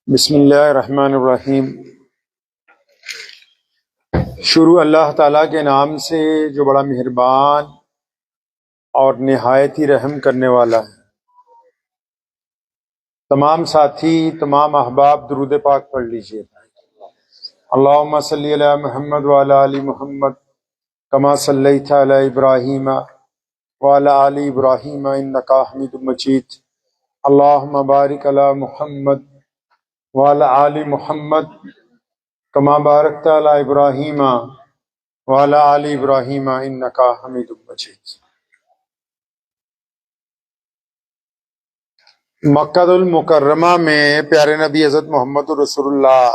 بسم اللہ الرحمن الرحیم۔ شروع اللہ تعالیٰ کے نام سے جو بڑا مہربان اور نہایت ہی رحم کرنے والا ہے۔ تمام ساتھی، تمام احباب درود پاک پڑھ لیجئے۔ اللہم صلی علی محمد وعلی آل محمد کما صلیت علی ابراہیم وعلی آل ابراہیم انک حمید مجید۔ اللہم بارک علی محمد وعلی آل محمد کما بارکت علی ابراہیم وعلی آل ابراہیم انک حمید مجید۔ مکہ المکرمہ میں پیارے نبی حضرت محمد رسول اللہ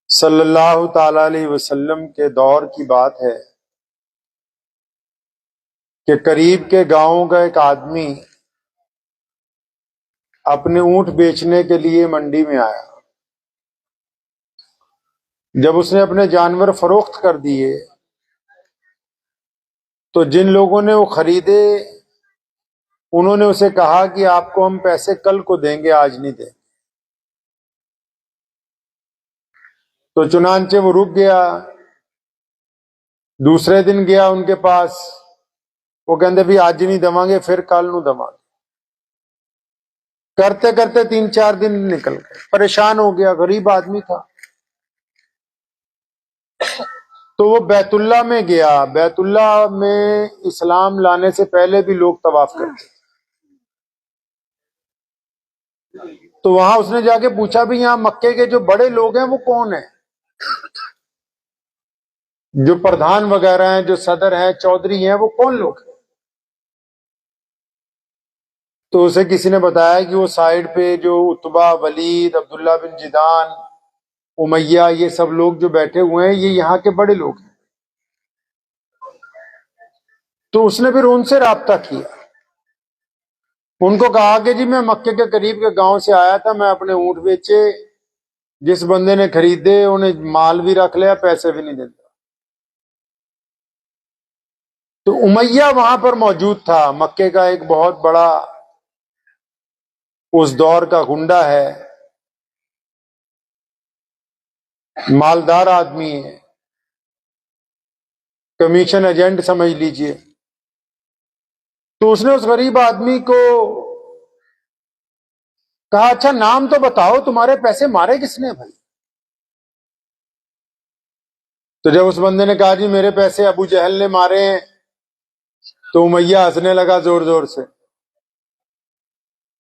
صلی اللہ تعالی علیہ وسلم کے دور کی بات ہے کہ قریب کے گاؤں کا ایک آدمی اپنے اونٹ بیچنے کے لیے منڈی میں آیا۔ جب اس نے اپنے جانور فروخت کر دیے تو جن لوگوں نے وہ خریدے انہوں نے اسے کہا کہ آپ کو ہم پیسے کل کو دیں گے، آج نہیں دیں گے۔ تو چنانچہ وہ رک گیا، دوسرے دن گیا ان کے پاس، وہ کہندے بھی آج نہیں دواں گے، پھر کل نو دواں گے۔ کرتے کرتے 3-4 دن نکل گئے، پریشان ہو گیا، غریب آدمی تھا۔ تو وہ بیت اللہ میں گیا۔ بیت اللہ میں اسلام لانے سے پہلے بھی لوگ طواف کرتے تھے، تو وہاں اس نے جا کے پوچھا بھی یہاں مکے کے جو بڑے لوگ ہیں وہ کون ہیں، جو پردھان وغیرہ ہیں، جو صدر ہیں، چودھری ہیں، وہ کون لوگ ہیں؟ تو اسے کسی نے بتایا کہ وہ سائیڈ پہ جو عتبہ، ولید، عبداللہ بن جدان، امیہ، یہ سب لوگ جو بیٹھے ہوئے ہیں یہ یہاں کے بڑے لوگ ہیں۔ تو اس نے پھر ان سے رابطہ کیا، ان کو کہا کہ جی میں مکے کے قریب کے گاؤں سے آیا تھا، میں اپنے اونٹ بیچے، جس بندے نے خریدے انہیں مال بھی رکھ لیا، پیسے بھی نہیں دیتا۔ تو امیہ وہاں پر موجود تھا، مکے کا ایک بہت بڑا اس دور کا گنڈا ہے، مالدار آدمی ہے، کمیشن ایجنٹ سمجھ لیجئے۔ تو اس نے اس غریب آدمی کو کہا اچھا نام تو بتاؤ، تمہارے پیسے مارے کس نے بھائی؟ تو جب اس بندے نے کہا جی میرے پیسے ابو جہل نے مارے ہیں، تو امیہ ہنسنے لگا زور زور سے۔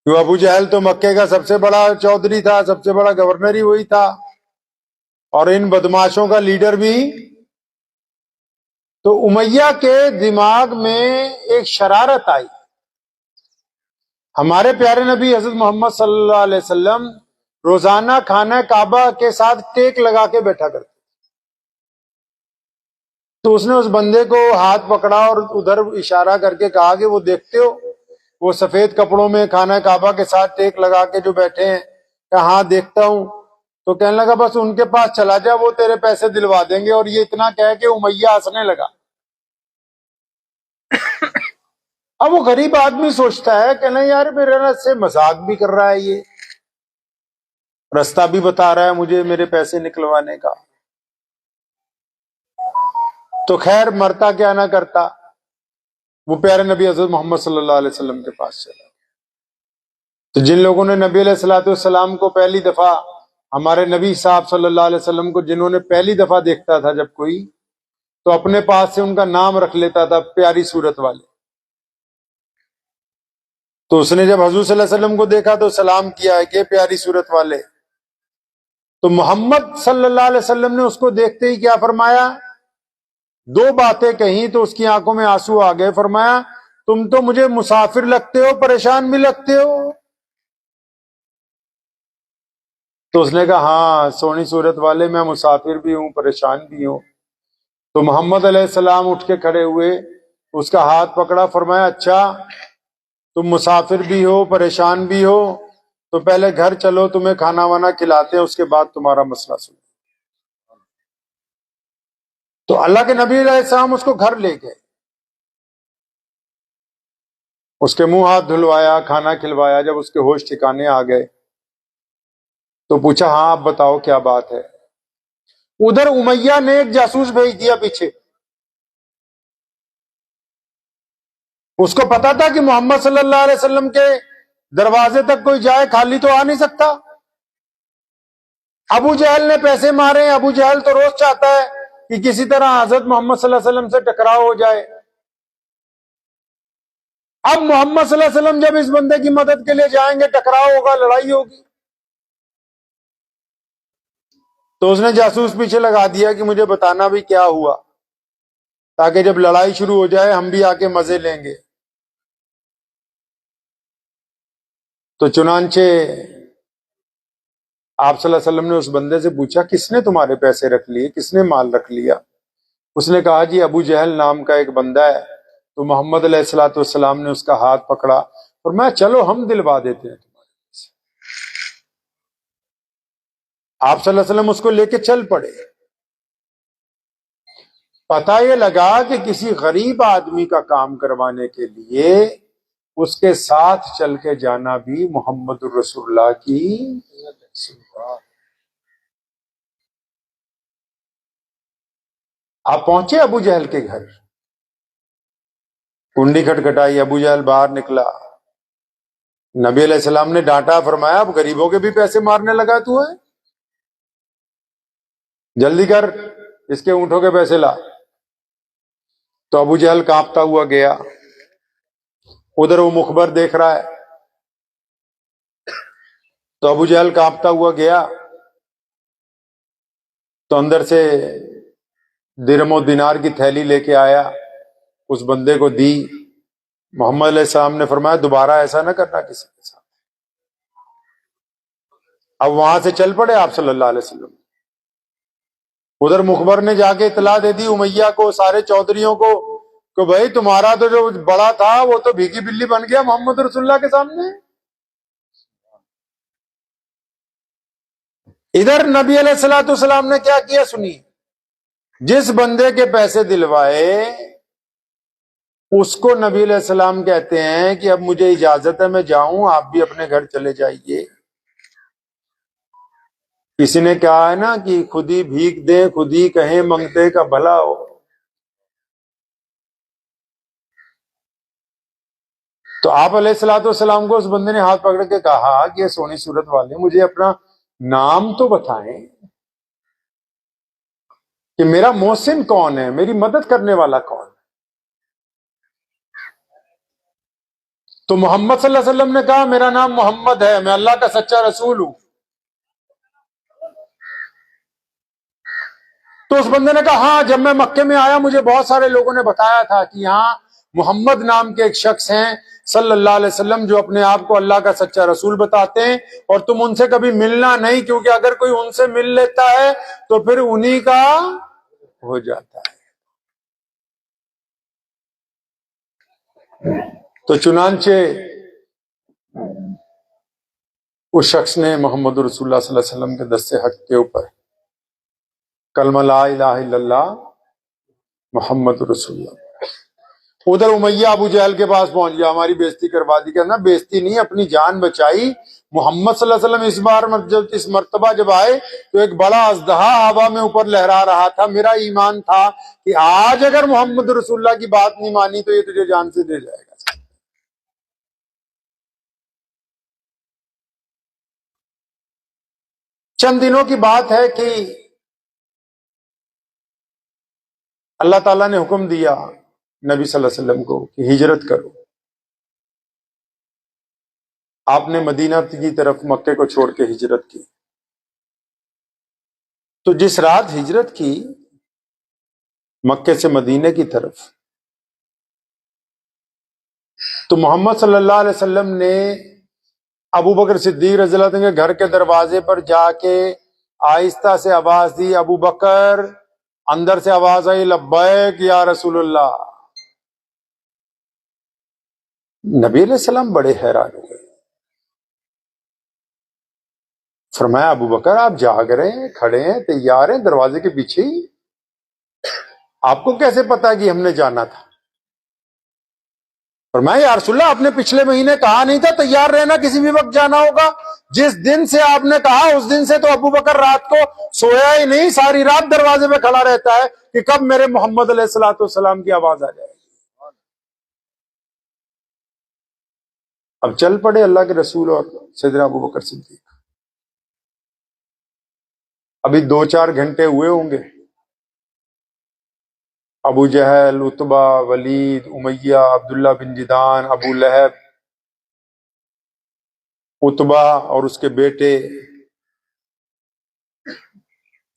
تو ابو جہل تو مکے کا سب سے بڑا چودھری تھا، سب سے بڑا گورنر ہی وہی تھا، اور ان بدماشوں کا لیڈر بھی۔ تو امیہ کے دماغ میں ایک شرارت آئی۔ ہمارے پیارے نبی حضرت محمد صلی اللہ علیہ وسلم روزانہ خانہ کعبہ کے ساتھ ٹیک لگا کے بیٹھا کرتے، تو اس نے اس بندے کو ہاتھ پکڑا اور ادھر اشارہ کر کے کہا کہ وہ دیکھتے ہو وہ سفید کپڑوں میں خانہ کعبہ کے ساتھ ٹیک لگا کے جو بیٹھے ہیں؟ کہ ہاں دیکھتا ہوں۔ تو کہنے لگا بس ان کے پاس چلا جا، وہ تیرے پیسے دلوا دیں گے۔ اور یہ اتنا کہہ کے امیہ ہنسنے لگا۔ اب وہ غریب آدمی سوچتا ہے کہ نہیں یار میرے سے مذاق بھی کر رہا ہے، یہ رستہ بھی بتا رہا ہے مجھے میرے پیسے نکلوانے کا۔ تو خیر مرتا کیا نہ کرتا، وہ پیارے نبی حضرت محمد صلی اللہ علیہ وسلم کے پاس چلا۔ تو جن لوگوں نے نبی علیہ الصلوۃ والسلام کو پہلی دفعہ، ہمارے نبی صاحب صلی اللہ علیہ وسلم کو جنہوں نے پہلی دفعہ دیکھتا تھا جب کوئی، تو اپنے پاس سے ان کا نام رکھ لیتا تھا پیاری صورت والے۔ تو اس نے جب حضور صلی اللہ علیہ وسلم کو دیکھا تو سلام کیا ہے کہ پیاری صورت والے۔ تو محمد صلی اللہ علیہ وسلم نے اس کو دیکھتے ہی کیا فرمایا؟ 2 باتیں کہیں تو اس کی آنکھوں میں آنسو آ گئے۔ فرمایا تم تو مجھے مسافر لگتے ہو، پریشان بھی لگتے ہو۔ تو اس نے کہا ہاں سونی صورت والے، میں مسافر بھی ہوں، پریشان بھی ہوں۔ تو محمد علیہ السلام اٹھ کے کھڑے ہوئے، اس کا ہاتھ پکڑا، فرمایا اچھا تم مسافر بھی ہو، پریشان بھی ہو، تو پہلے گھر چلو، تمہیں کھانا وانا کھلاتے ہیں، اس کے بعد تمہارا مسئلہ سنو۔ تو اللہ کے نبی علیہ السلام اس کو گھر لے گئے۔ اس کے منہ ہاتھ دھلوایا، کھانا کھلوایا. جب اس کے ہوش ٹھکانے آ گئے تو پوچھا ہاں آپ بتاؤ کیا بات ہے. ادھر امیہ نے ایک جاسوس بھیج دیا پیچھے. اس کو پتا تھا کہ محمد صلی اللہ علیہ وسلم کے دروازے تک کوئی جائے خالی تو آ نہیں سکتا. ابو جہل نے پیسے مارے. ابو جہل تو روز چاہتا ہے کہ کسی طرح حضرت محمد صلی اللہ علیہ وسلم سے ٹکراؤ ہو جائے. اب محمد صلی اللہ علیہ وسلم جب اس بندے کی مدد کے لیے جائیں گے، ٹکراؤ ہوگا، لڑائی ہوگی. تو اس نے جاسوس پیچھے لگا دیا کہ مجھے بتانا بھی کیا ہوا، تاکہ جب لڑائی شروع ہو جائے ہم بھی آ کے مزے لیں گے. تو چنانچہ آپ صلی اللہ علیہ وسلم نے اس بندے سے پوچھا کس نے تمہارے پیسے رکھ لیے، کس نے مال رکھ لیا؟ اس نے کہا جی ابو جہل نام کا ایک بندہ ہے. تو محمد علیہ الصلوۃ والسلام نے اس کا ہاتھ پکڑا اور میں چلو ہم دلوا دیتے ہیں تمہارے پیسے. آپ صلی اللہ علیہ وسلم اس کو لے کے چل پڑے. پتہ یہ لگا کہ کسی غریب آدمی کا کام کروانے کے لیے اس کے ساتھ چل کے جانا بھی محمد الرسول اللہ کی. آپ پہنچے ابو جہل کے گھر، کنڈی کھٹکھٹائی، ابو جہل باہر نکلا. نبی علیہ السلام نے ڈانٹا، فرمایا اب غریبوں کے بھی پیسے مارنے لگا تو ہے، جلدی کر اس کے اونٹوں کے پیسے لا. تو ابو جہل کانپتا ہوا گیا. ادھر وہ مخبر دیکھ رہا ہے. تو ابو جہل کانپتا ہوا گیا تو اندر سے درم و دینار کی تھیلی لے کے آیا، اس بندے کو دی. محمد علیہ السلام نے فرمایا دوبارہ ایسا نہ کرنا کسی کے ساتھ. اب وہاں سے چل پڑے آپ صلی اللہ علیہ وسلم. ادھر مخبر نے جا کے اطلاع دے دی امیہ کو، سارے چودھریوں کو، کہ بھائی تمہارا تو جو بڑا تھا وہ تو بھیگی بلی بن گیا محمد رسول اللہ کے سامنے. ادھر نبی علیہ الصلوۃ والسلام نے کیا کیا سنی. جس بندے کے پیسے دلوائے اس کو نبی علیہ السلام کہتے ہیں کہ اب مجھے اجازت ہے میں جاؤں، آپ بھی اپنے گھر چلے جائیے. کسی نے کہا ہے نا کہ خود ہی بھیک دیں خود ہی کہیں منگتے کا بھلا ہو. تو آپ علیہ الصلوۃ والسلام کو اس بندے نے ہاتھ پکڑ کے کہا کہ یہ سونی صورت والے مجھے اپنا نام تو بتائیں کہ میرا محسن کون ہے، میری مدد کرنے والا کون ہے. تو محمد صلی اللہ علیہ وسلم نے کہا میرا نام محمد ہے، میں اللہ کا سچا رسول ہوں. تو اس بندے نے کہا ہاں جب میں مکے میں آیا مجھے بہت سارے لوگوں نے بتایا تھا کہ یہاں محمد نام کے ایک شخص ہیں صلی اللہ علیہ وسلم جو اپنے آپ کو اللہ کا سچا رسول بتاتے ہیں، اور تم ان سے کبھی ملنا نہیں، کیونکہ اگر کوئی ان سے مل لیتا ہے تو پھر انہی کا ہو جاتا ہے. تو چنانچہ اس شخص نے محمد رسول اللہ صلی اللہ علیہ وسلم کے دست حق کے اوپر کلمہ لا الہ الا اللہ محمد رسول اللہ. ادھر امیہ ابو جہل کے پاس پہنچ گیا، ہماری بےزتی کروا دی. کہنا بےزتی نہیں، اپنی جان بچائی. محمد صلی اللہ علیہ وسلم اس بار جب اس مرتبہ جب آئے تو ایک بڑا اژدہا ہوا میں اوپر لہرا رہا تھا. میرا ایمان تھا کہ آج اگر محمد رسول اللہ کی بات نہیں مانی تو یہ تجھے جان سے دے جائے گا. چند دنوں کی بات ہے کہ اللہ تعالیٰ نے حکم دیا نبی صلی اللہ علیہ وسلم کو کہ ہجرت کرو. آپ نے مدینہ کی طرف مکے کو چھوڑ کے ہجرت کی. تو جس رات ہجرت کی مکے سے مدینے کی طرف، تو محمد صلی اللہ علیہ وسلم نے ابو بکر صدیق رضی اللہ عنہ کے گھر کے دروازے پر جا کے آہستہ سے آواز دی، ابو بکر. اندر سے آواز آئی لبیک یا رسول اللہ. نبی علیہ السلام بڑے حیران ہوئے. فرمایا ابو بکر آپ جاگ رہے ہیں، کھڑے ہیں، تیار ہیں، دروازے کے پیچھے ہی، آپ کو کیسے پتا کہ ہم نے جانا تھا؟ فرمایا یا رسول اللہ آپ نے پچھلے مہینے کہا نہیں تھا تیار رہنا کسی بھی وقت جانا ہوگا؟ جس دن سے آپ نے کہا اس دن سے تو ابو بکر رات کو سویا ہی نہیں، ساری رات دروازے پہ کھڑا رہتا ہے کہ کب میرے محمد علیہ الصلوۃ والسلام کی آواز آ جائے گی۔ اب چل پڑے اللہ کے رسول اور سیدنا ابو بکر صدیق۔ ابھی 2-4 گھنٹے ہوئے ہوں گے، ابو جہل، عتبہ، ولید، امیہ، عبداللہ بن جدان، ابو لہب، عتبہ اور اس کے بیٹے،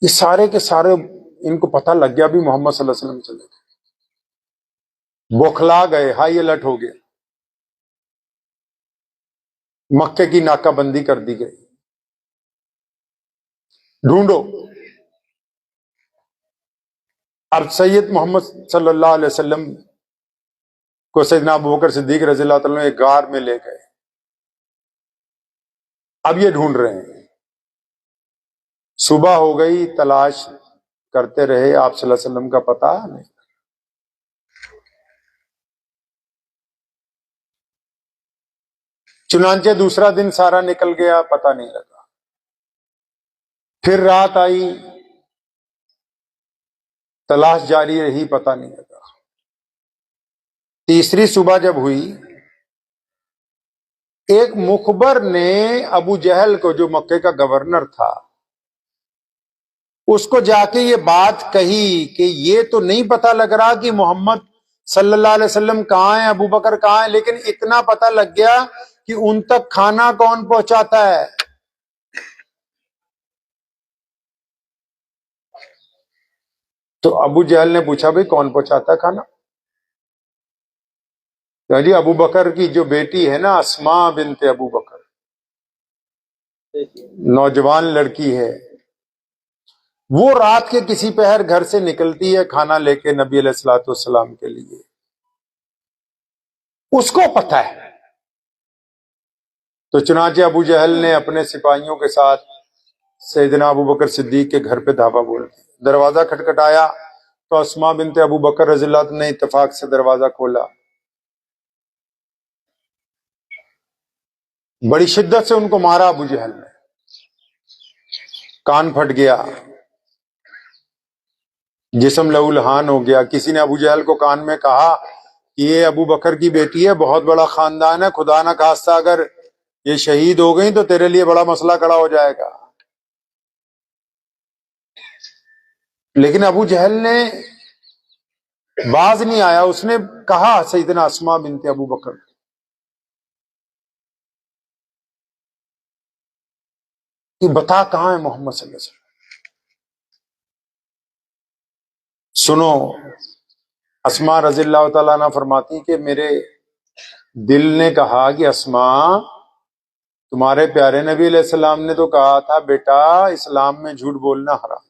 یہ سارے کے سارے ان کو پتہ لگ گیا بھی محمد صلی اللہ علیہ وسلم چلے گئے، بوکھلا گئے، ہائی الرٹ ہو گئے، مکے کی ناکہ بندی کر دی گئی، ڈھونڈو۔ اب سید محمد صلی اللہ علیہ وسلم کو سیدنا ابو بکر صدیق رضی اللہ تعالیٰ ایک غار میں لے گئے، اب یہ ڈھونڈ رہے ہیں، صبح ہو گئی، تلاش کرتے رہے، آپ صلی اللہ علیہ وسلم کا پتہ نہیں۔ چنانچہ دوسرا دن سارا نکل گیا، پتہ نہیں لگا، پھر رات آئی، تلاش جاری رہی، پتہ نہیں لگا۔ تیسری صبح جب ہوئی، ایک مخبر نے ابو جہل کو، جو مکے کا گورنر تھا، اس کو جا کے یہ بات کہی کہ یہ تو نہیں پتہ لگ رہا کہ محمد صلی اللہ علیہ وسلم کہاں ہیں، ابو بکر کہاں ہیں، لیکن اتنا پتہ لگ گیا کہ ان تک کھانا کون پہنچاتا ہے۔ تو ابو جہل نے پوچھا بھئی کون پہنچاتا ہے کھانا؟ جی ابو بکر کی جو بیٹی ہے نا، اسماء بنت ابو بکر، نوجوان لڑکی ہے، وہ رات کے کسی پہر گھر سے نکلتی ہے کھانا لے کے نبی علیہ الصلوۃ والسلام کے لیے، اس کو پتہ ہے۔ تو چنانچہ ابو جہل نے اپنے سپاہیوں کے ساتھ سیدنا ابو بکر صدیق کے گھر پہ دھاوا بول دیا، دروازہ کھٹکھٹایا تو اسماء بنت ابو بکر رضی اللہ عنہ نے اتفاق سے دروازہ کھولا، بڑی شدت سے ان کو مارا ابو جہل نے، کان پھٹ گیا، جسم لہو لہان ہو گیا۔ کسی نے ابو جہل کو کان میں کہا کہ یہ ابو بکر کی بیٹی ہے، بہت بڑا خاندان ہے، خدا نہ خواستہ اگر یہ شہید ہو گئی تو تیرے لیے بڑا مسئلہ کھڑا ہو جائے گا۔ لیکن ابو جہل نے باز نہیں آیا، اس نے کہا سیدنا اسماء بنت ابو بکر کہ بتا کہاں ہے محمد صلی اللہ علیہ وسلم؟ سنو، اسماء رضی اللہ تعالیٰ عنہ فرماتی کہ میرے دل نے کہا کہ اسماء، تمہارے پیارے نبی علیہ السلام نے تو کہا تھا بیٹا اسلام میں جھوٹ بولنا حرام،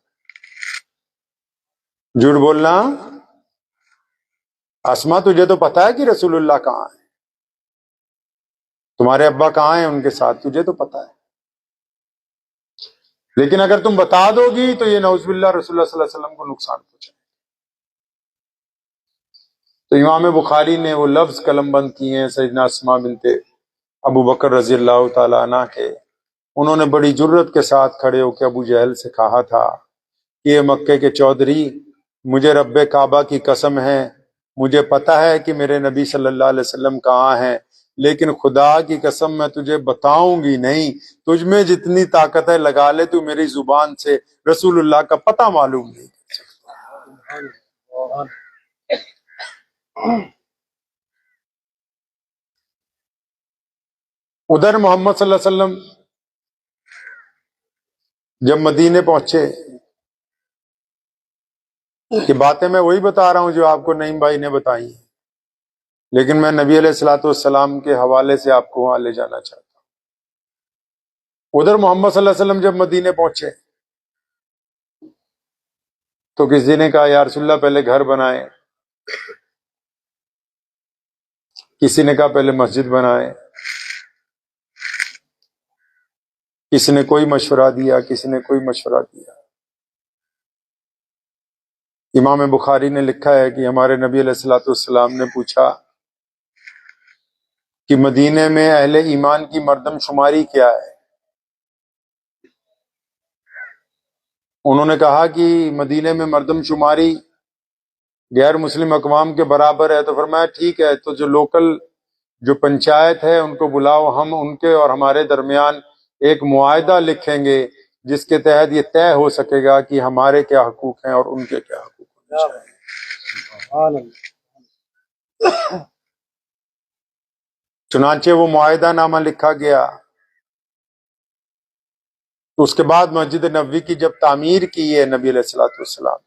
جھوٹ بولنا۔ اسماء تجھے تو پتا ہے کہ رسول اللہ کہاں ہے، تمہارے ابا کہاں ہیں ان کے ساتھ، تجھے تو پتا ہے، لیکن اگر تم بتا دو گی تو یہ نعوذ باللہ رسول اللہ صلی اللہ علیہ وسلم کو نقصان پہنچے۔ تو امام بخاری نے وہ لفظ قلم بند کیے ہیں سیدنا اسماء بنت ابو بکر رضی اللہ تعالی عنہ کے، انہوں نے بڑی جرت کے ساتھ کھڑے ہو کے ابو جہل سے کہا تھا کہ یہ مکے کے چودھری، مجھے رب کعبہ کی قسم ہے، مجھے پتا ہے کہ میرے نبی صلی اللہ علیہ وسلم کہاں ہیں، لیکن خدا کی قسم میں تجھے بتاؤں گی نہیں، تجھ میں جتنی طاقت ہے لگا لے، تو میری زبان سے رسول اللہ کا پتہ معلوم نہیں۔ ادھر محمد صلی اللہ علیہ وسلم جب مدینے پہنچے، کہ باتیں میں وہی بتا رہا ہوں جو آپ کو نعیم بھائی نے بتائی، لیکن میں نبی علیہ الصلوۃ والسلام کے حوالے سے آپ کو وہاں لے جانا چاہتا ہوں۔ ادھر محمد صلی اللہ علیہ وسلم جب مدینے پہنچے تو کسی نے کہا یا رسول اللہ پہلے گھر بنائے، کسی نے کہا پہلے مسجد بنائے، کسی نے کوئی مشورہ دیا، کسی نے کوئی مشورہ دیا۔ امام بخاری نے لکھا ہے کہ ہمارے نبی علیہ الصلوۃ والسلام نے پوچھا کہ مدینے میں اہل ایمان کی مردم شماری کیا ہے. انہوں نے کہا کہ مدینے میں مردم شماری غیر مسلم اقوام کے برابر ہے. تو فرمایا ٹھیک ہے، تو جو لوکل جو پنچایت ہے ان کو بلاؤ، ہم ان کے اور ہمارے درمیان ایک معاہدہ لکھیں گے جس کے تحت یہ طے ہو سکے گا کہ ہمارے کیا حقوق ہیں اور ان کے کیا حقوق ہیں. چنانچہ وہ معاہدہ نامہ لکھا گیا. تو اس کے بعد مسجد نبوی کی جب تعمیر کی ہے نبی علیہ الصلوۃ والسلام،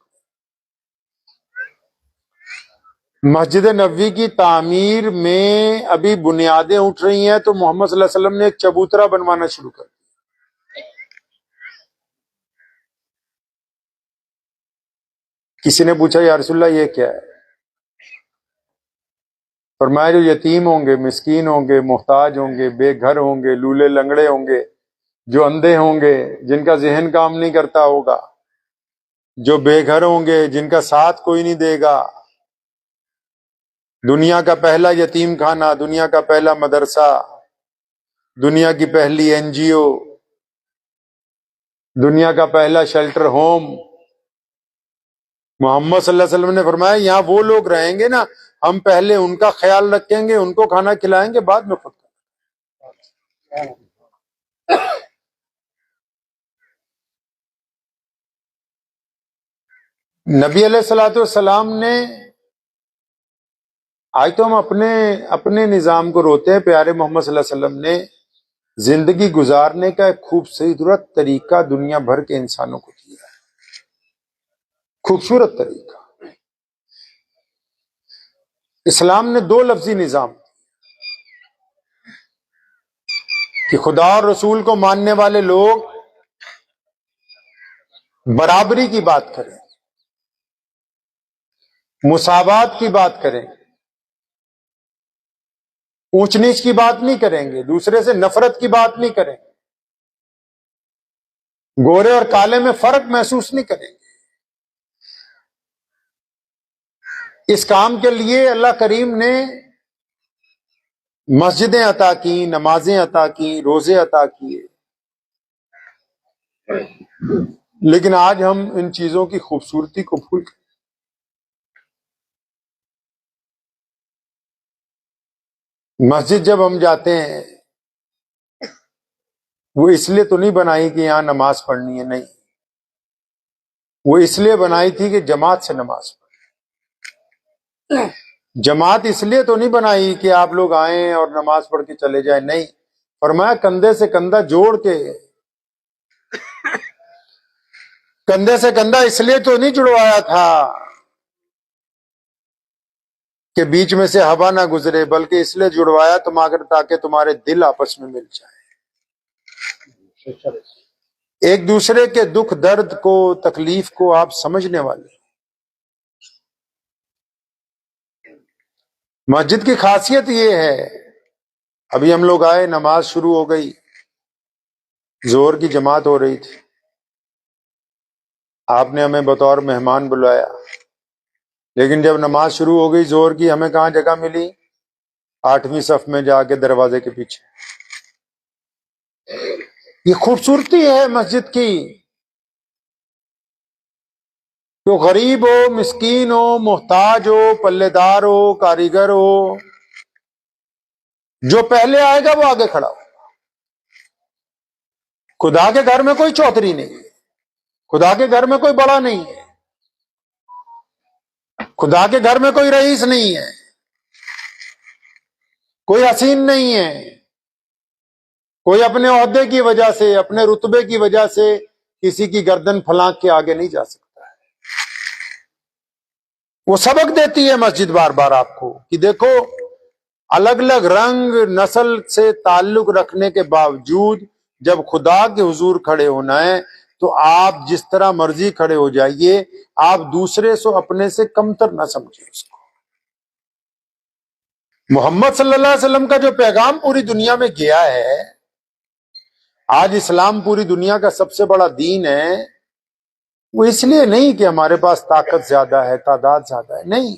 مسجد نبوی کی تعمیر میں ابھی بنیادیں اٹھ رہی ہیں تو محمد صلی اللہ علیہ وسلم نے ایک چبوترا بنوانا شروع کر دیا. کسی نے پوچھا یا رسول اللہ یہ کیا ہے؟ فرمایا جو یتیم ہوں گے، مسکین ہوں گے، محتاج ہوں گے، بے گھر ہوں گے، لولے لنگڑے ہوں گے، جو اندھے ہوں گے، جن کا ذہن کام نہیں کرتا ہوگا، جو بے گھر ہوں گے، جن کا ساتھ کوئی نہیں دے گا، دنیا کا پہلا یتیم خانہ، دنیا کا پہلا مدرسہ، دنیا کی پہلی NGO، دنیا کا پہلا شیلٹر ہوم. محمد صلی اللہ علیہ وسلم نے فرمایا یہاں وہ لوگ رہیں گے نا، ہم پہلے ان کا خیال رکھیں گے، ان کو کھانا کھلائیں گے، بعد میں خود. نبی علیہ الصلوۃ والسلام نے، آج تو ہم اپنے نظام کو روتے ہیں، پیارے محمد صلی اللہ علیہ وسلم نے زندگی گزارنے کا ایک خوبصورت طریقہ دنیا بھر کے انسانوں کو دیا ہے. خوبصورت طریقہ. اسلام نے دو لفظی نظام کہ خدا اور رسول کو ماننے والے لوگ برابری کی بات کریں، مساوات کی بات کریں، اونچ نیچ کی بات نہیں کریں گے، دوسرے سے نفرت کی بات نہیں کریں گے، گورے اور کالے میں فرق محسوس نہیں کریں گے. اس کام کے لیے اللہ کریم نے مسجدیں عطا کی، نمازیں عطا کی، روزے عطا کیے. لیکن آج ہم ان چیزوں کی خوبصورتی کو بھول گئے. مسجد جب ہم جاتے ہیں وہ اس لیے تو نہیں بنائی کہ یہاں نماز پڑھنی ہے، نہیں، وہ اس لیے بنائی تھی کہ جماعت سے نماز پڑھیں. جماعت اس لیے تو نہیں بنائی کہ آپ لوگ آئیں اور نماز پڑھ کے چلے جائیں، نہیں، فرمایا کندھے سے کندھا جوڑ کے. کندھے سے کندھا اس لیے تو نہیں جڑوایا تھا کہ بیچ میں سے ہوا نہ گزرے، بلکہ اس لیے جڑوایا تاکہ تمہارے دل آپس میں مل جائیں، ایک دوسرے کے دکھ درد کو، تکلیف کو آپ سمجھنے والے. مسجد کی خاصیت یہ ہے، ابھی ہم لوگ آئے، نماز شروع ہو گئی، ظہر کی جماعت ہو رہی تھی، آپ نے ہمیں بطور مہمان بلایا، لیکن جب نماز شروع ہو گئی ظہر کی، ہمیں کہاں جگہ ملی؟ 8ویں صف میں جا کے دروازے کے پیچھے. یہ خوبصورتی ہے مسجد کی. جو غریب ہو، مسکین ہو، محتاج ہو، پلے دار ہو، کاریگر ہو، جو پہلے آئے گا وہ آگے کھڑا ہو. خدا کے گھر میں کوئی چوتھری نہیں ہے، خدا کے گھر میں کوئی بڑا نہیں ہے، خدا کے گھر میں کوئی رئیس نہیں ہے، کوئی حسین نہیں ہے، کوئی اپنے عہدے کی وجہ سے، اپنے رتبے کی وجہ سے کسی کی گردن پھلانک کے آگے نہیں جا سکتا ہے. وہ سبق دیتی ہے مسجد بار بار آپ کو کہ دیکھو، الگ الگ رنگ نسل سے تعلق رکھنے کے باوجود جب خدا کے حضور کھڑے ہونا ہے تو آپ جس طرح مرضی کھڑے ہو جائیے، آپ دوسرے سے اپنے سے کمتر نہ سمجھیں اس کو. محمد صلی اللہ علیہ وسلم کا جو پیغام پوری دنیا میں گیا ہے، آج اسلام پوری دنیا کا سب سے بڑا دین ہے، وہ اس لیے نہیں کہ ہمارے پاس طاقت زیادہ ہے، تعداد زیادہ ہے، نہیں،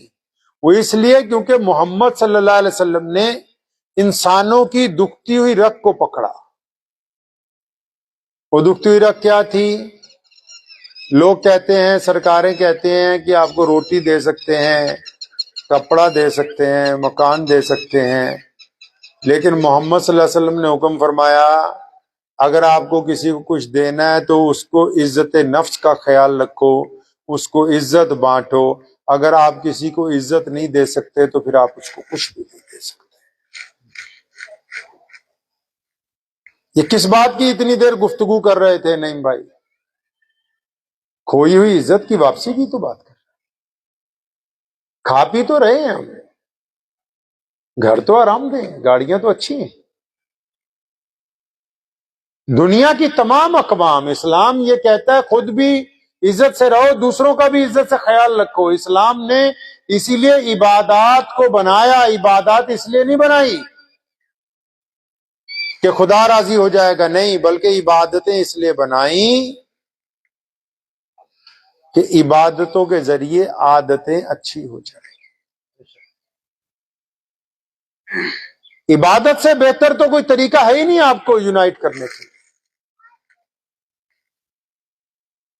وہ اس لیے کیونکہ محمد صلی اللہ علیہ وسلم نے انسانوں کی دکھتی ہوئی رگ کو پکڑا. وہ دکھتی ہوئی رگ کیا تھی؟ لوگ کہتے ہیں، سرکاریں کہتے ہیں کہ آپ کو روٹی دے سکتے ہیں، کپڑا دے سکتے ہیں، مکان دے سکتے ہیں، لیکن محمد صلی اللہ علیہ وسلم نے حکم فرمایا اگر آپ کو کسی کو کچھ دینا ہے تو اس کو عزت نفس کا خیال رکھو، اس کو عزت بانٹو. اگر آپ کسی کو عزت نہیں دے سکتے تو پھر آپ اس کو کچھ بھی نہیں دے سکتے. یہ کس بات کی اتنی دیر گفتگو کر رہے تھے نعیم بھائی؟ کھوئی ہوئی عزت کی واپسی کی تو بات کر رہے. کھا پی تو رہے ہیں ہم، گھر تو آرام دیں، گاڑیاں تو اچھی ہیں. دنیا کی تمام اقوام، اسلام یہ کہتا ہے خود بھی عزت سے رہو، دوسروں کا بھی عزت سے خیال رکھو. اسلام نے اسی لیے عبادات کو بنایا. عبادات اس لیے نہیں بنائی کہ خدا راضی ہو جائے گا، نہیں، بلکہ عبادتیں اس لیے بنائیں کہ عبادتوں کے ذریعے عادتیں اچھی ہو جائیں. عبادت سے بہتر تو کوئی طریقہ ہے ہی نہیں آپ کو یونائٹ کرنے کے.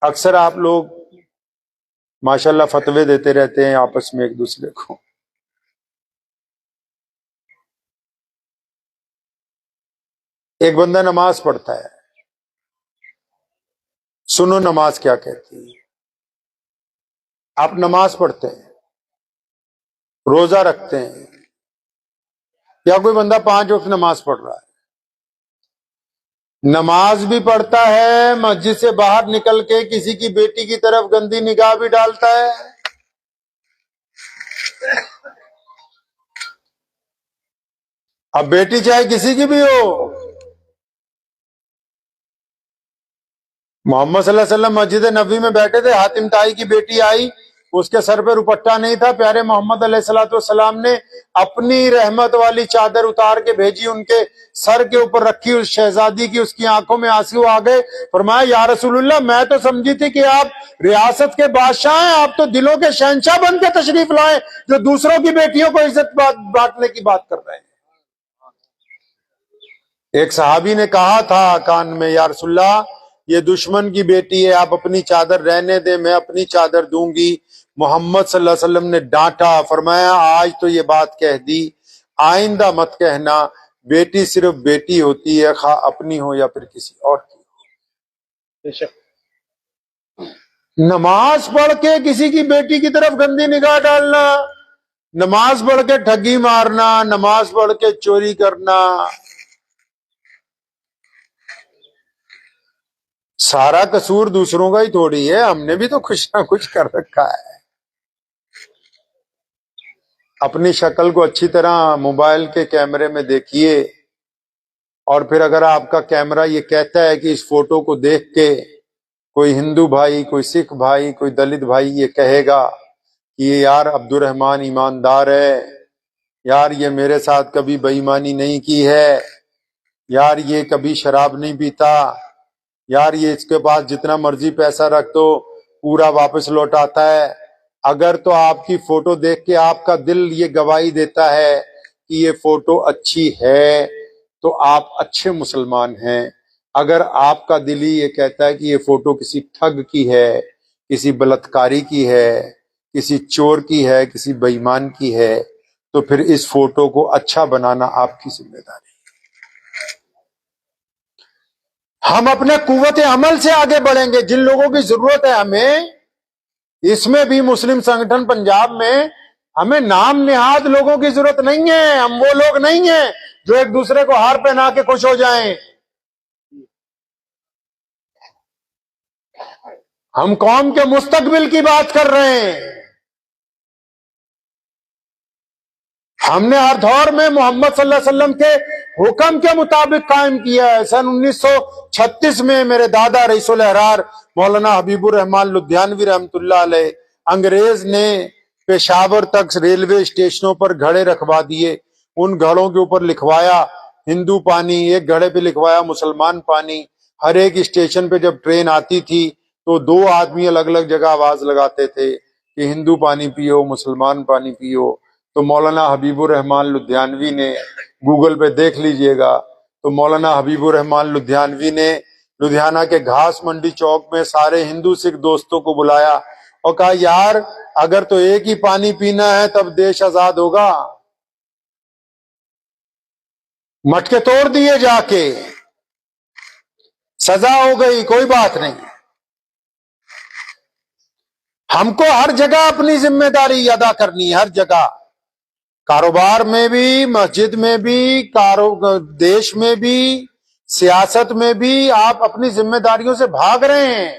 اکثر آپ لوگ ماشاءاللہ فتوے دیتے رہتے ہیں آپس میں ایک دوسرے کو. ایک بندہ نماز پڑھتا ہے، سنو نماز کیا کہتی ہے. آپ نماز پڑھتے ہیں، روزہ رکھتے ہیں، یا کوئی بندہ 5 وقت نماز پڑھ رہا ہے، نماز بھی پڑھتا ہے، مسجد سے باہر نکل کے کسی کی بیٹی کی طرف گندی نگاہ بھی ڈالتا ہے. اب بیٹی چاہے کسی کی بھی ہو. محمد صلی اللہ علیہ وسلم مسجد نبوی میں بیٹھے تھے، حاتم طائی کی بیٹی آئی، اس کے سر پہ دوپٹہ نہیں تھا. پیارے محمد علیہ الصلوۃ والسلام نے اپنی رحمت والی چادر اتار کے بھیجی، ان کے سر کے اوپر رکھی. اس شہزادی کی، اس کی آنکھوں میں آنسو آ گئے. فرمایا یا رسول اللہ، میں تو سمجھی تھی کہ آپ ریاست کے بادشاہ ہیں، آپ تو دلوں کے شہنشاہ بن کے تشریف لائے جو دوسروں کی بیٹیوں کو عزت بانٹنے کی بات کر رہے ہیں. ایک صحابی نے کہا تھا کان میں، یا رسول اللہ یہ دشمن کی بیٹی ہے، آپ اپنی چادر رہنے دیں، میں اپنی چادر دوں گی. محمد صلی اللہ علیہ وسلم نے ڈانٹا، فرمایا آج تو یہ بات کہہ دی، آئندہ مت کہنا. بیٹی صرف بیٹی ہوتی ہے، خواہ اپنی ہو یا پھر کسی اور کی ہو. نماز پڑھ کے کسی کی بیٹی کی طرف گندی نگاہ ڈالنا، نماز پڑھ کے ٹھگی مارنا، نماز پڑھ کے چوری کرنا، سارا قصور دوسروں کا ہی تھوڑی ہے، ہم نے بھی تو کچھ نہ کچھ کر رکھا ہے. اپنی شکل کو اچھی طرح موبائل کے کیمرے میں دیکھیے، اور پھر اگر آپ کا کیمرہ یہ کہتا ہے کہ اس فوٹو کو دیکھ کے کوئی ہندو بھائی، کوئی سکھ بھائی، کوئی دلت بھائی یہ کہے گا کہ یہ یار عبد الرحمن ایماندار ہے، یار یہ میرے ساتھ کبھی بے ایمانی نہیں کی ہے، یار یہ کبھی شراب نہیں پیتا، یار یہ اس کے پاس جتنا مرضی پیسہ رکھ دو پورا واپس لوٹاتا ہے. اگر تو آپ کی فوٹو دیکھ کے آپ کا دل یہ گواہی دیتا ہے کہ یہ فوٹو اچھی ہے تو آپ اچھے مسلمان ہیں. اگر آپ کا دل ہی یہ کہتا ہے کہ یہ فوٹو کسی ٹھگ کی ہے، کسی بلاتکاری کی ہے، کسی چور کی ہے، کسی بے ایمان کی ہے، تو پھر اس فوٹو کو اچھا بنانا آپ کی ذمہ داری. ہم اپنے قوت عمل سے آگے بڑھیں گے. جن لوگوں کی ضرورت ہے ہمیں، اس میں بھی مسلم سنگٹھن پنجاب میں ہمیں نام نہاد لوگوں کی ضرورت نہیں ہے. ہم وہ لوگ نہیں ہیں جو ایک دوسرے کو ہار پہنا کے خوش ہو جائیں. ہم قوم کے مستقبل کی بات کر رہے ہیں. ہم نے ہر دور میں محمد صلی اللہ علیہ وسلم کے حکم کے مطابق قائم کیا ہے. سن 1936 میں میرے دادا رئیس الاحرار مولانا حبیب الرحمان لدھیانوی رحمۃ اللہ علیہ، انگریز نے پشاور تک ریلوے اسٹیشنوں پر گھڑے رکھوا دیے. ان گھڑوں کے اوپر لکھوایا ہندو پانی، ایک گھڑے پہ لکھوایا مسلمان پانی. ہر ایک اسٹیشن پہ جب ٹرین آتی تھی تو 2 آدمی الگ الگ جگہ آواز لگاتے تھے کہ ہندو پانی پیو، مسلمان پانی پیو. تو مولانا حبیب الرحمان لدھیانوی نے، گوگل پہ دیکھ لیجئے گا، تو مولانا حبیب الرحمان لدھیانوی نے لدھیانہ کے گھاس منڈی چوک میں سارے ہندو سکھ دوستوں کو بلایا اور کہا یار اگر تو ایک ہی پانی پینا ہے تب دیش آزاد ہوگا، مٹکے توڑ دیے جا کے، سزا ہو گئی، کوئی بات نہیں، ہم کو ہر جگہ اپنی ذمہ داری ادا کرنی ہے، ہر جگہ، کاروبار میں بھی، مسجد میں بھی، دیش میں بھی، سیاست میں بھی آپ اپنی ذمہ داریوں سے بھاگ رہے ہیں۔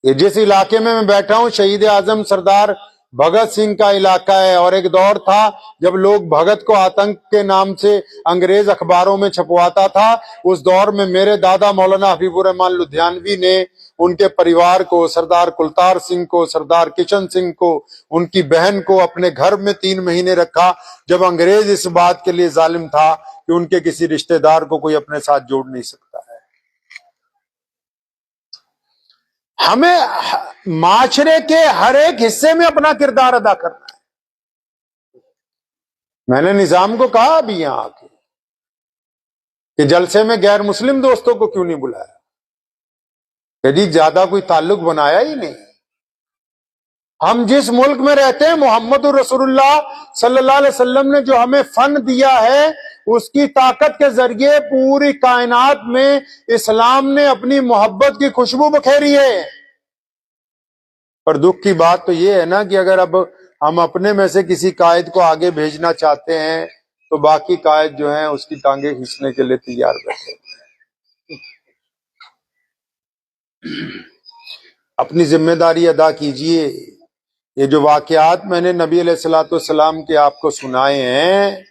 یہ جس علاقے میں بیٹھا ہوں شہید اعظم سردار بھگت سنگھ کا علاقہ ہے، اور ایک دور تھا جب لوگ بھگت کو آتنک کے نام سے انگریز اخباروں میں چھپواتا تھا، اس دور میں میرے دادا مولانا حبیب الرحمان لدھیانوی نے ان کے پریوار کو، سردار کلتار سنگھ کو، سردار کشن سنگھ کو، ان کی بہن کو اپنے گھر میں 3 مہینے رکھا، جب انگریز اس بات کے لیے ظالم تھا کہ ان کے کسی رشتہ دار کو کوئی اپنے ساتھ جوڑ نہیں سکتا ہے۔ ہمیں معاشرے کے ہر ایک حصے میں اپنا کردار ادا کرنا ہے۔ میں نے نظام کو کہا ابھی یہاں آ کے کہ جلسے میں غیر مسلم دوستوں کو کیوں نہیں بلایا، کہ جی زیادہ کوئی تعلق بنایا ہی نہیں۔ ہم جس ملک میں رہتے ہیں، محمد رسول اللہ صلی اللہ علیہ وسلم نے جو ہمیں فن دیا ہے، اس کی طاقت کے ذریعے پوری کائنات میں اسلام نے اپنی محبت کی خوشبو بکھیری ہے۔ پر دکھ کی بات تو یہ ہے نا کہ اگر اب ہم اپنے میں سے کسی قائد کو آگے بھیجنا چاہتے ہیں تو باقی قائد جو ہیں اس کی ٹانگیں کھینچنے کے لیے تیار بیٹھے۔ اپنی ذمہ داری ادا کیجئے۔ یہ جو واقعات میں نے نبی علیہ الصلوۃ والسلام کے آپ کو سنائے ہیں،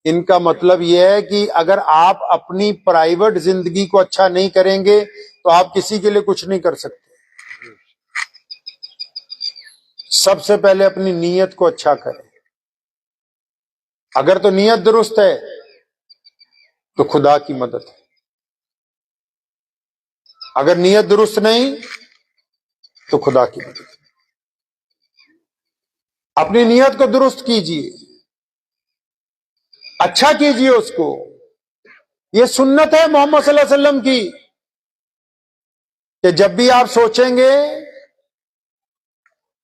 ان کا مطلب یہ ہے کہ اگر آپ اپنی پرائیویٹ زندگی کو اچھا نہیں کریں گے تو آپ کسی کے لیے کچھ نہیں کر سکتے۔ سب سے پہلے اپنی نیت کو اچھا کریں۔ اگر تو نیت درست ہے تو خدا کی مدد ہے، اگر نیت درست نہیں تو خدا کی مدد ہے۔ اپنی نیت کو درست کیجئے، اچھا کیجئے اس کو۔ یہ سنت ہے محمد صلی اللہ علیہ وسلم کی کہ جب بھی آپ سوچیں گے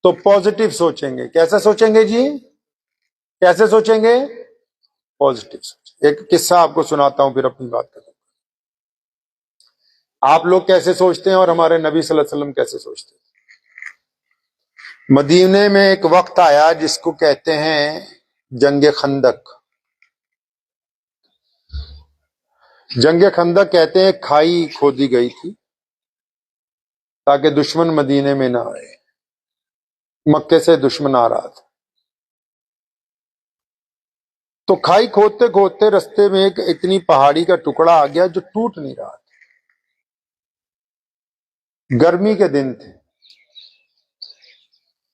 تو پازیٹو سوچیں گے۔ کیسے سوچیں گے جی؟ کیسے سوچیں گے؟ پازیٹو سوچیں۔ ایک قصہ آپ کو سناتا ہوں پھر اپنی بات کرتا ہوں۔ آپ لوگ کیسے سوچتے ہیں اور ہمارے نبی صلی اللہ علیہ وسلم کیسے سوچتے ہیں؟ مدینے میں ایک وقت آیا جس کو کہتے ہیں جنگ خندق۔ جنگ خندق کہتے ہیں کھائی کھودی گئی تھی تاکہ دشمن مدینے میں نہ آئے، مکے سے دشمن آ رہا تھا۔ تو کھائی کھودتے کھودتے رستے میں ایک اتنی پہاڑی کا ٹکڑا آ گیا جو ٹوٹ نہیں رہا تھا۔ گرمی کے دن تھے،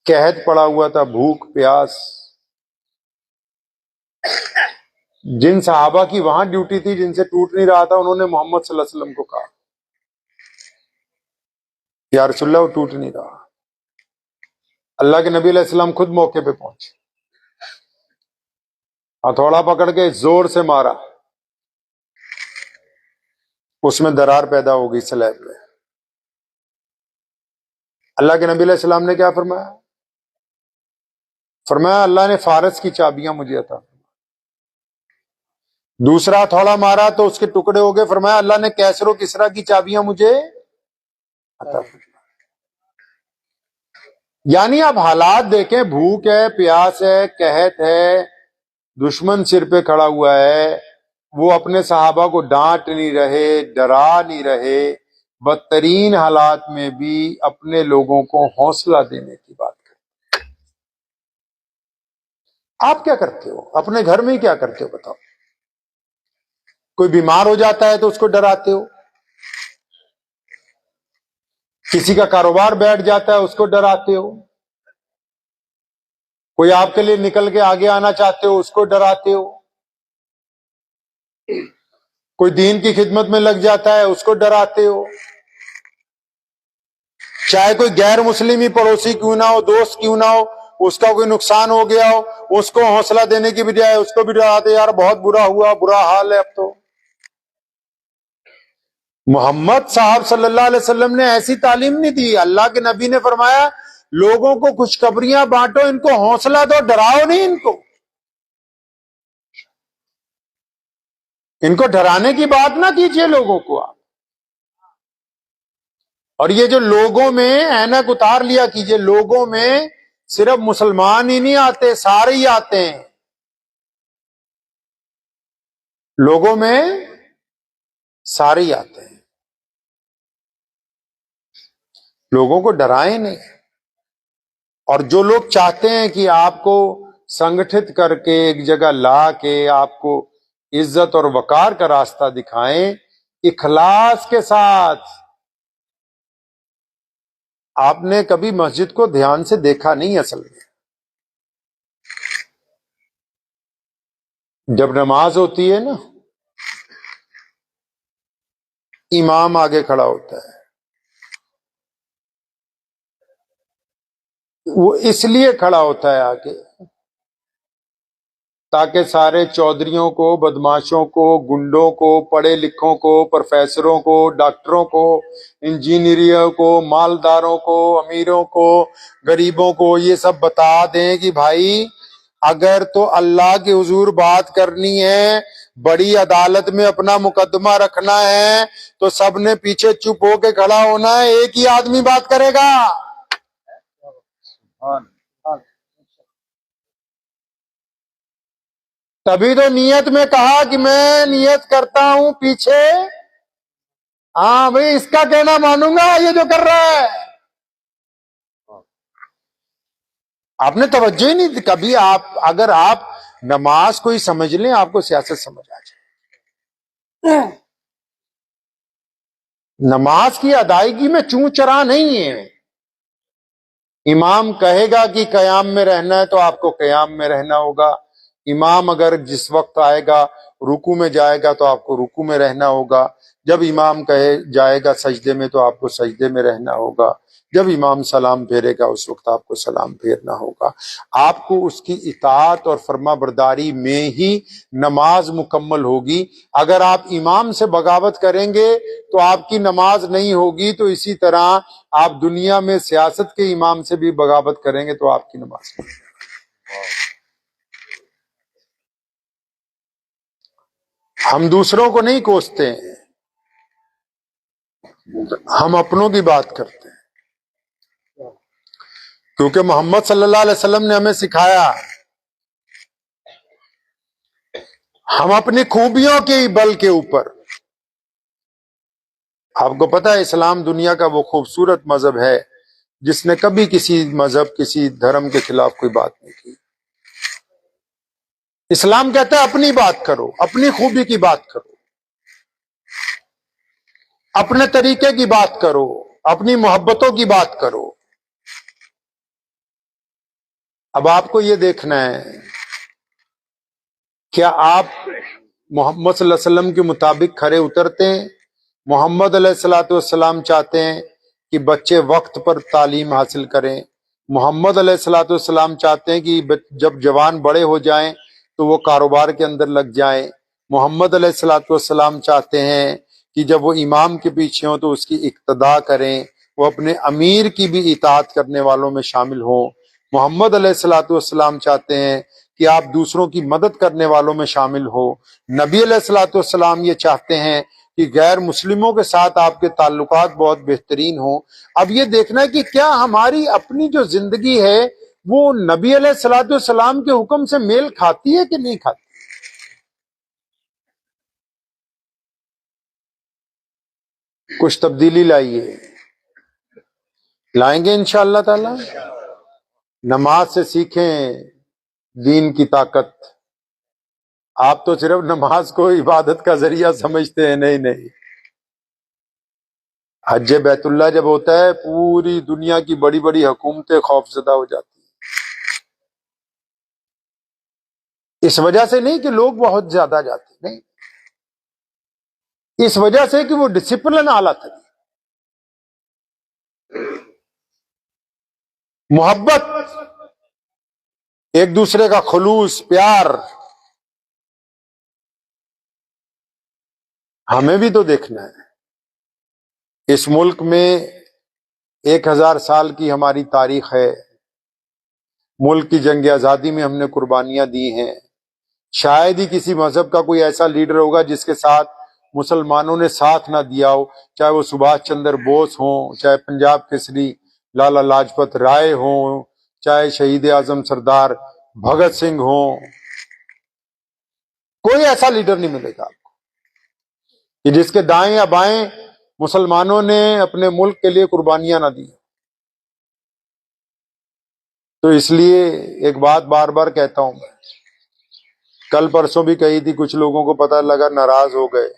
قحط پڑا ہوا تھا، بھوک پیاس۔ جن صحابہ کی وہاں ڈیوٹی تھی جن سے ٹوٹ نہیں رہا تھا، انہوں نے محمد صلی اللہ علیہ وسلم کو کہا یا رسول اللہ وہ ٹوٹ نہیں رہا۔ اللہ کے نبی علیہ السلام خود موقع پہ پہنچے، ہتھوڑا پکڑ کے زور سے مارا، اس میں درار پیدا ہو گئی سلیب میں۔ اللہ کے نبی علیہ السلام نے کیا فرمایا؟ فرمایا اللہ نے فارس کی چابیاں مجھے عطا فرمائی۔ دوسرا ہتھوڑا مارا تو اس کے ٹکڑے ہو گئے، فرمایا اللہ نے کیسر و کسرا کی چابیاں مجھے عطا فرمائی۔ یعنی آپ حالات دیکھیں، بھوک ہے، پیاس ہے، قحط ہے، دشمن سر پہ کھڑا ہوا ہے، وہ اپنے صحابہ کو ڈانٹ نہیں رہے، ڈرا نہیں رہے، بدترین حالات میں بھی اپنے لوگوں کو حوصلہ دینے کی بات کرتے۔ آپ کیا کرتے ہو؟ اپنے گھر میں ہی کیا کرتے ہو بتاؤ؟ کوئی بیمار ہو جاتا ہے تو اس کو ڈراتے ہو، کسی کا کاروبار بیٹھ جاتا ہے اس کو ڈراتے ہو، کوئی آپ کے لیے نکل کے آگے آنا چاہتے ہو اس کو ڈراتے ہو، کوئی دین کی خدمت میں لگ جاتا ہے اس کو ڈراتے ہو، چاہے کوئی غیر مسلم ہی پڑوسی کیوں نہ ہو، دوست کیوں نہ ہو، اس کا کوئی نقصان ہو گیا ہو، اس کو حوصلہ دینے کی بجائے اس کو بھی ڈرا دے، یار بہت برا ہوا، برا حال ہے اب تو۔ محمد صاحب صلی اللہ علیہ وسلم نے ایسی تعلیم نہیں دی۔ اللہ کے نبی نے فرمایا لوگوں کو خوشخبریاں بانٹو، ان کو حوصلہ دو، ڈراؤ نہیں ان کو ڈرانے کی بات نہ کیجئے لوگوں کو آپ۔ اور یہ جو لوگوں میں اینک اتار لیا کیجئے، لوگوں میں صرف مسلمان ہی نہیں آتے، سارے ہی آتے ہیں، لوگوں میں سارے ہی آتے ہیں، لوگوں کو ڈرائیں نہیں۔ اور جو لوگ چاہتے ہیں کہ آپ کو سنگٹھت کر کے ایک جگہ لا کے آپ کو عزت اور وقار کا راستہ دکھائیں، اخلاص کے ساتھ۔ آپ نے کبھی مسجد کو دھیان سے دیکھا نہیں اصل میں۔ جب نماز ہوتی ہے نا، امام آگے کھڑا ہوتا ہے، وہ اس لیے کھڑا ہوتا ہے آگے تاکہ سارے چودھریوں کو، بدماشوں کو، گنڈوں کو، پڑھے لکھوں کو، پروفیسروں کو، ڈاکٹروں کو، انجینئروں کو، مالداروں کو، امیروں کو، غریبوں کو یہ سب بتا دیں کہ بھائی اگر تو اللہ کے حضور بات کرنی ہے، بڑی عدالت میں اپنا مقدمہ رکھنا ہے، تو سب نے پیچھے چپ ہو کے کھڑا ہونا ہے، ایک ہی آدمی بات کرے گا۔ تبھی تو نیت میں کہا کہ میں نیت کرتا ہوں پیچھے، ہاں بھئی اس کا کہنا مانوں گا یہ جو کر رہا ہے۔ آپ نے توجہ ہی نہیں کبھی۔ اگر آپ نماز کو ہی سمجھ لیں، آپ کو سیاست سمجھ آ جائے۔ نماز کی ادائیگی میں چوں چرا نہیں ہے۔ امام کہے گا کہ قیام میں رہنا ہے تو آپ کو قیام میں رہنا ہوگا۔ امام اگر جس وقت آئے گا رکوع میں جائے گا تو آپ کو رکوع میں رہنا ہوگا۔ جب امام کہے جائے گا سجدے میں تو آپ کو سجدے میں رہنا ہوگا۔ جب امام سلام پھیرے گا اس وقت آپ کو سلام پھیرنا ہوگا۔ آپ کو اس کی اطاعت اور فرما برداری میں ہی نماز مکمل ہوگی۔ اگر آپ امام سے بغاوت کریں گے تو آپ کی نماز نہیں ہوگی۔ تو اسی طرح آپ دنیا میں سیاست کے امام سے بھی بغاوت کریں گے تو آپ کی نماز نہیں ہوگی۔ ہم دوسروں کو نہیں کوستے ہیں، ہم اپنوں کی بات کرتے ہیں، کیونکہ محمد صلی اللہ علیہ وسلم نے ہمیں سکھایا ہم اپنی خوبیوں کے بل کے اوپر۔ آپ کو پتا ہے اسلام دنیا کا وہ خوبصورت مذہب ہے جس نے کبھی کسی مذہب، کسی دھرم کے خلاف کوئی بات نہیں کی۔ اسلام کہتا ہے اپنی بات کرو، اپنی خوبی کی بات کرو، اپنے طریقے کی بات کرو، اپنی محبتوں کی بات کرو۔ اب آپ کو یہ دیکھنا ہے کیا آپ محمد صلی اللہ علیہ وسلم کے مطابق کھرے اترتے ہیں؟ محمد علیہ الصلوۃ والسلام چاہتے ہیں کہ بچے وقت پر تعلیم حاصل کریں۔ محمد علیہ الصلوۃ والسلام چاہتے ہیں کہ جب جوان بڑے ہو جائیں تو وہ کاروبار کے اندر لگ جائیں۔ محمد علیہ الصلوۃ والسلام چاہتے ہیں کہ جب وہ امام کے پیچھے ہوں تو اس کی اقتداء کریں، وہ اپنے امیر کی بھی اطاعت کرنے والوں میں شامل ہوں۔ محمد علیہ الصلوۃ والسلام چاہتے ہیں کہ آپ دوسروں کی مدد کرنے والوں میں شامل ہو۔ نبی علیہ الصلوۃ والسلام یہ چاہتے ہیں کہ غیر مسلموں کے ساتھ آپ کے تعلقات بہت بہترین ہوں۔ اب یہ دیکھنا ہے کہ کیا ہماری اپنی جو زندگی ہے وہ نبی علیہ الصلوۃ والسلام کے حکم سے میل کھاتی ہے کہ نہیں کھاتی۔ کچھ تبدیلی لائیے، لائیں گے انشاءاللہ تعالی۔ نماز سے سیکھیں دین کی طاقت۔ آپ تو صرف نماز کو عبادت کا ذریعہ سمجھتے ہیں، نہیں۔ حج بیت اللہ جب ہوتا ہے پوری دنیا کی بڑی بڑی حکومتیں خوف زدہ ہو جاتی ہیں۔ اس وجہ سے نہیں کہ لوگ بہت زیادہ جاتے، نہیں، اس وجہ سے کہ وہ ڈسپلن اعلیٰ تھا، محبت ایک دوسرے کا خلوص پیار ہمیں بھی تو دیکھنا ہے۔ اس ملک میں 1000 سال کی ہماری تاریخ ہے، ملک کی جنگ آزادی میں ہم نے قربانیاں دی ہیں۔ شاید ہی کسی مذہب کا کوئی ایسا لیڈر ہوگا جس کے ساتھ مسلمانوں نے ساتھ نہ دیا ہو، چاہے وہ سبھاش چندر بوس ہوں، چاہے پنجاب کیسری لالا لاجپت رائے ہوں، چاہے شہید اعظم سردار بھگت سنگھ ہوں۔ کوئی ایسا لیڈر نہیں ملے گا آپ کو کہ جس کے دائیں یا بائیں مسلمانوں نے اپنے ملک کے لیے قربانیاں نہ دی۔ تو اس لیے ایک بات بار بار کہتا ہوں، میں کل پرسوں بھی کہی تھی، کچھ لوگوں کو پتہ لگا ناراض ہو گئے۔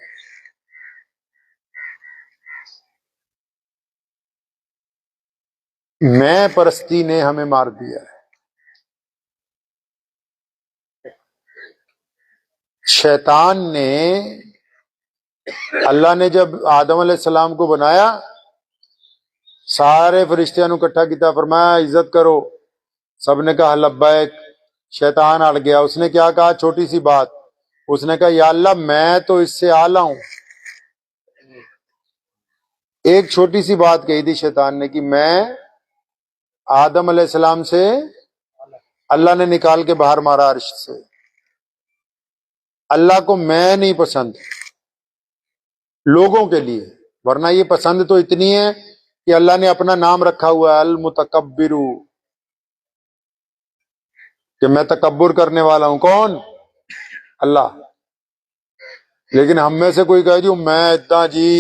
میں پرستی نے ہمیں مار دیا ہے۔ شیطان نے، اللہ نے جب آدم علیہ السلام کو بنایا، سارے فرشتیاں نو اکٹھا کیتا، فرمایا عزت کرو، سب نے کہا لبیک۔ شیطان اڑ گیا، اس نے کیا کہا؟ چھوٹی سی بات، اس نے کہا یا اللہ میں تو اس سے اعلیٰ ہوں۔ ایک چھوٹی سی بات کہی تھی شیطان نے کہ میں آدم علیہ السلام سے، اللہ نے نکال کے باہر مارا عرش سے۔ اللہ کو میں نہیں پسند لوگوں کے لیے، ورنہ یہ پسند تو اتنی ہے کہ اللہ نے اپنا نام رکھا ہوا ہے المتکبر، کہ میں تکبر کرنے والا ہوں۔ کون؟ اللہ۔ لیکن ہم میں سے کوئی کہے جی میں اتنا جی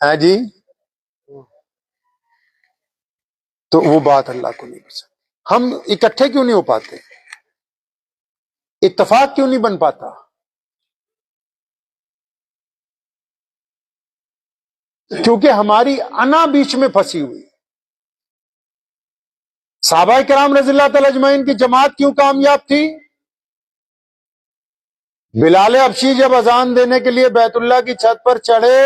ہے جی، تو وہ بات اللہ کو نہیں پسند۔ ہم اکٹھے کیوں نہیں ہو پاتے؟ اتفاق کیوں نہیں بن پاتا؟ کیونکہ ہماری انا بیچ میں پھنسی ہوئی۔ صحابہ کرام رضی اللہ تعالی اجمعین کی جماعت کیوں کامیاب تھی؟ بلال حبشی جب اذان دینے کے لیے بیت اللہ کی چھت پر چڑھے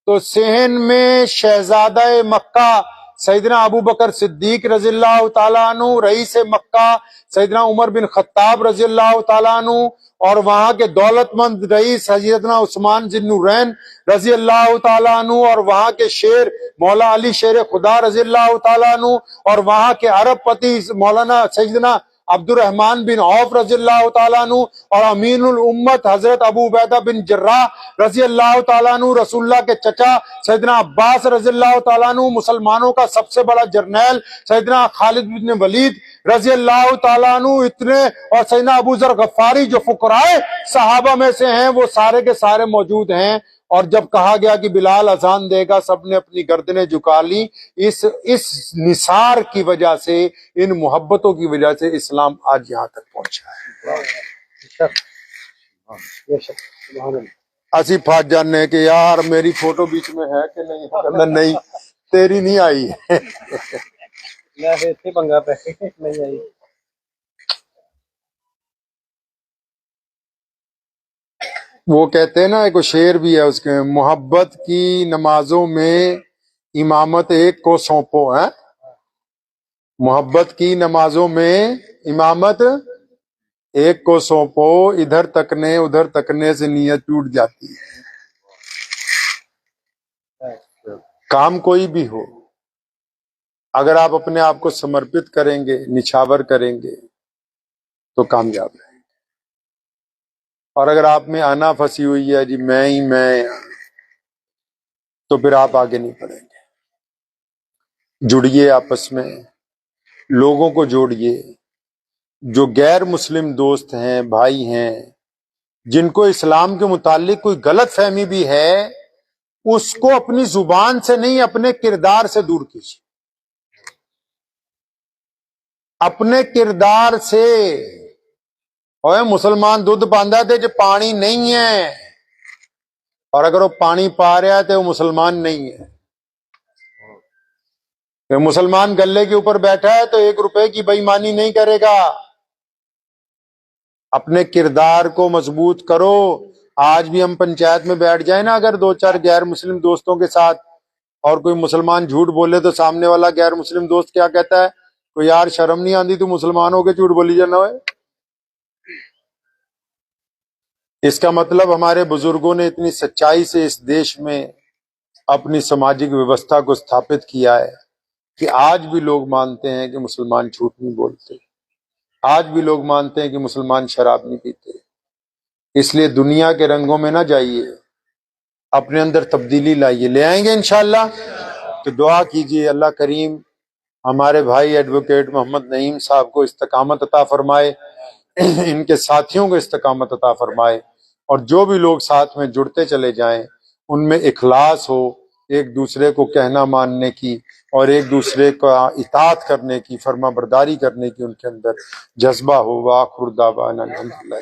تو صحن میں شہزادہ مکہ سیدنا ابو بکر صدیق رضی اللہ تعالیٰ عنہ، رئیس مکہ سیدنا عمر بن خطاب رضی اللہ تعالیٰ عنہ، اور وہاں کے دولت مند رئیس سیدنا عثمان ذی النورین رضی اللہ تعالیٰ عنہ، اور وہاں کے شیر مولا علی شیر خدا رضی اللہ تعالیٰ عنہ، اور وہاں کے عرب پتی مولانا سیدنا عبد الرحمن بن عوف رضی اللہ تعالیٰ عنہ، اور امین الامت حضرت ابو عبیدہ بن جراح رضی اللہ تعالیٰ عنہ، رسول اللہ کے چچا سیدنا عباس رضی اللہ تعالیٰ عنہ، مسلمانوں کا سب سے بڑا جرنیل سیدنا خالد بن ولید رضی اللہ تعالیٰ عنہ، اتنے، اور سیدنا ابو ذر غفاری جو فقراء صحابہ میں سے ہیں، وہ سارے کے سارے موجود ہیں۔ اور جب کہا گیا کہ بلال اذان دے گا، سب نے اپنی گردنیں جھکا لی۔ اس نثار کی وجہ سے، ان محبتوں کی وجہ سے اسلام آج یہاں تک پہنچا ہے۔ اسی پھاٹ جاننے کہ یار میری فوٹو بیچ میں ہے کہ نہیں؟ نہیں، تیری نہیں آئی ہے۔ وہ کہتے ہیں نا، ایک شعر بھی ہے اس کے، محبت کی نمازوں میں امامت ایک کو سونپو ہے، محبت کی نمازوں میں امامت ایک کو سونپو، ادھر تکنے ادھر تکنے سے نیت ٹوٹ جاتی ہے۔ کام کوئی بھی ہو، اگر آپ اپنے آپ کو سمرپت کریں گے، نچھاور کریں گے تو کامیاب ہیں۔ اور اگر آپ میں آنا پھنسی ہوئی ہے جی میں ہی میں، تو پھر آپ آگے نہیں بڑھیں گے۔ جڑیے آپس میں، لوگوں کو جوڑیے، جو غیر مسلم دوست ہیں، بھائی ہیں، جن کو اسلام کے متعلق کوئی غلط فہمی بھی ہے، اس کو اپنی زبان سے نہیں، اپنے کردار سے دور کیجیے۔ اپنے کردار سے۔ اوے مسلمان دودھ پاندا تے جو پانی نہیں ہے، اور اگر وہ پانی پا رہا ہے تو وہ مسلمان نہیں ہے۔ کہ مسلمان گلے کے اوپر بیٹھا ہے تو 1 روپے کی بے ایمانی نہیں کرے گا۔ اپنے کردار کو مضبوط کرو۔ آج بھی ہم پنچایت میں بیٹھ جائیں نا، اگر 2-4 غیر مسلم دوستوں کے ساتھ، اور کوئی مسلمان جھوٹ بولے تو سامنے والا غیر مسلم دوست کیا کہتا ہے؟ کوئی یار شرم نہیں آتی تو مسلمان ہو کے جھوٹ بولی جانا ہے؟ اس کا مطلب ہمارے بزرگوں نے اتنی سچائی سے اس دیش میں اپنی سماجک ویوستھا کو استھاپت کیا ہے کہ آج بھی لوگ مانتے ہیں کہ مسلمان جھوٹ نہیں بولتے، آج بھی لوگ مانتے ہیں کہ مسلمان شراب نہیں پیتے۔ اس لیے دنیا کے رنگوں میں نہ جائیے، اپنے اندر تبدیلی لائیے، لے آئیں گے انشاءاللہ۔ تو دعا کیجیے اللہ کریم ہمارے بھائی ایڈوکیٹ محمد نعیم صاحب کو استقامت عطا فرمائے، ان کے ساتھیوں کو استقامت عطا فرمائے، اور جو بھی لوگ ساتھ میں جڑتے چلے جائیں ان میں اخلاص ہو، ایک دوسرے کو کہنا ماننے کی اور ایک دوسرے کا اطاعت کرنے کی، فرما برداری کرنے کی ان کے اندر جذبہ ہو۔ وآخر دعوانا الحمدللہ۔